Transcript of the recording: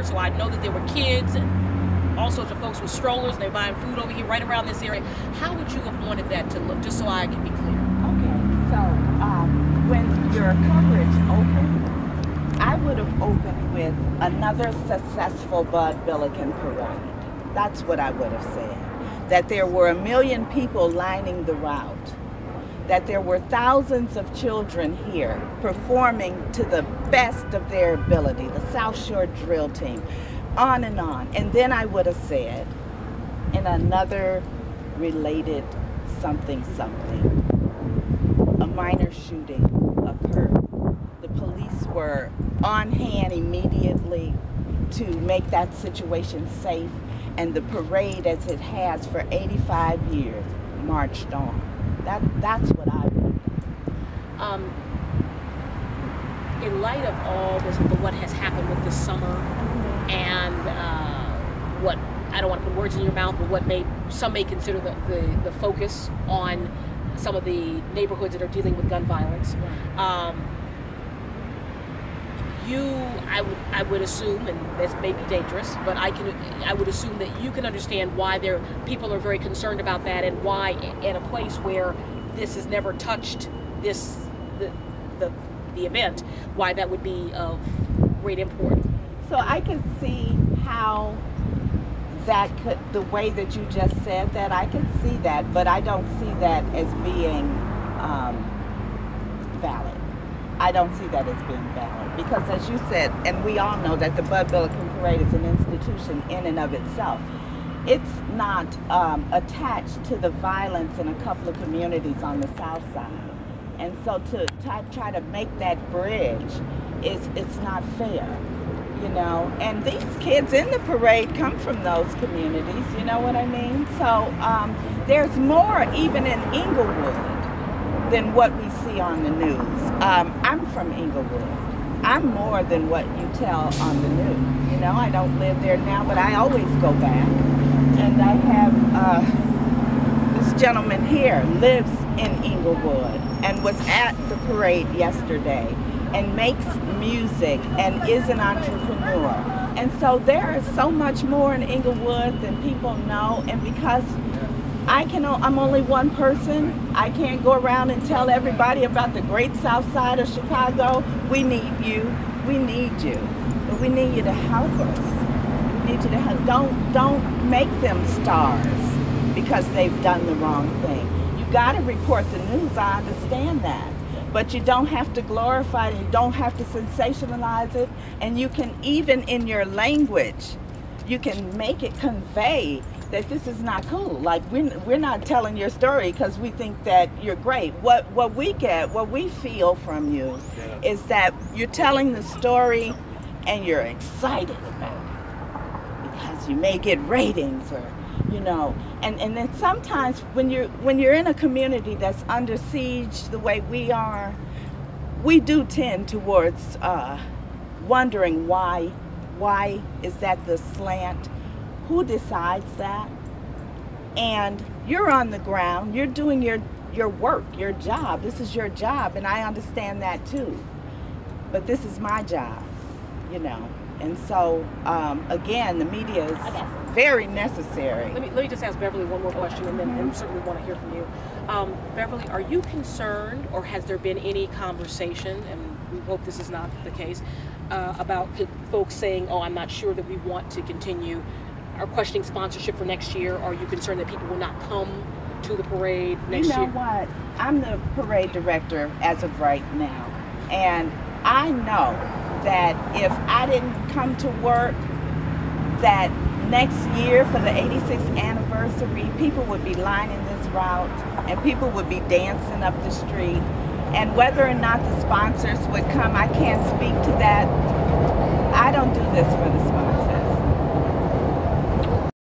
here, so I know that there were kids and all sorts of folks with strollers, and they're buying food over here right around this area. How would you have wanted that to look, just so I can be clear? Okay, so when your coverage opened, I would have opened with another successful Bud Billiken Parade. That's what I would have said. That there were 1 million people lining the route. That there were thousands of children here performing to the best of their ability, the South Shore Drill Team, on. And then I would have said, in another related something, a minor shooting occurred. The police were on hand immediately to make that situation safe, and the parade, as it has for 85 years, marched on. That's what I would have. In light of all this, what has happened with this summer, and what, I don't want to put words in your mouth, but what some may consider the focus on some of the neighborhoods that are dealing with gun violence. I would assume, and this may be dangerous, but I would assume that you can understand why people are very concerned about that, and why in a place where this has never touched the event, why that would be of great import. So I could see how the way that you just said that, I can see that, but I don't see that as being valid. I don't see that as being valid, because as you said, and we all know that the Bud Billiken Parade is an institution in and of itself. It's not attached to the violence in a couple of communities on the south side. And so to try to make that bridge, it's not fair, you know. And these kids in the parade come from those communities, you know what I mean? So there's more even in Inglewood than what we see on the news. I'm from Inglewood. I'm more than what you tell on the news. You know, I don't live there now, but I always go back. And I have this gentleman here lives in Inglewood and was at the parade yesterday and makes music and is an entrepreneur. And so there is so much more in Inglewood than people know, and because I'm only one person, I can't go around and tell everybody about the great south side of Chicago. We need you. We need you. But we need you to help us. We need you to help. Don't make them stars because they've done the wrong thing. You got to report the news. I understand that. But you don't have to glorify it. You don't have to sensationalize it. And you can, even in your language, you can make it convey that this is not cool. Like, we're not telling your story because we think that you're great. What we feel from you is that you're telling the story and you're excited about it because you may get ratings, or you know. And then sometimes when you're in a community that's under siege the way we are, we do tend towards wondering why is that the slant? Who decides that? And you're on the ground, you're doing your work, your job. This is your job, and I understand that too. But this is my job, you know. And so, again, the media is very necessary. Let me just ask Beverly one more question, and then we certainly want to hear from you. Beverly, are you concerned, or has there been any conversation, and we hope this is not the case, about folks saying, oh, I'm not sure that we want to continue, or questioning sponsorship for next year? Are you concerned that people will not come to the parade next year? You know what? I'm the parade director as of right now. And I know that if I didn't come to work, that next year for the 86th anniversary, people would be lining this route and people would be dancing up the street. And whether or not the sponsors would come, I can't speak to that. I don't do this for the sponsors.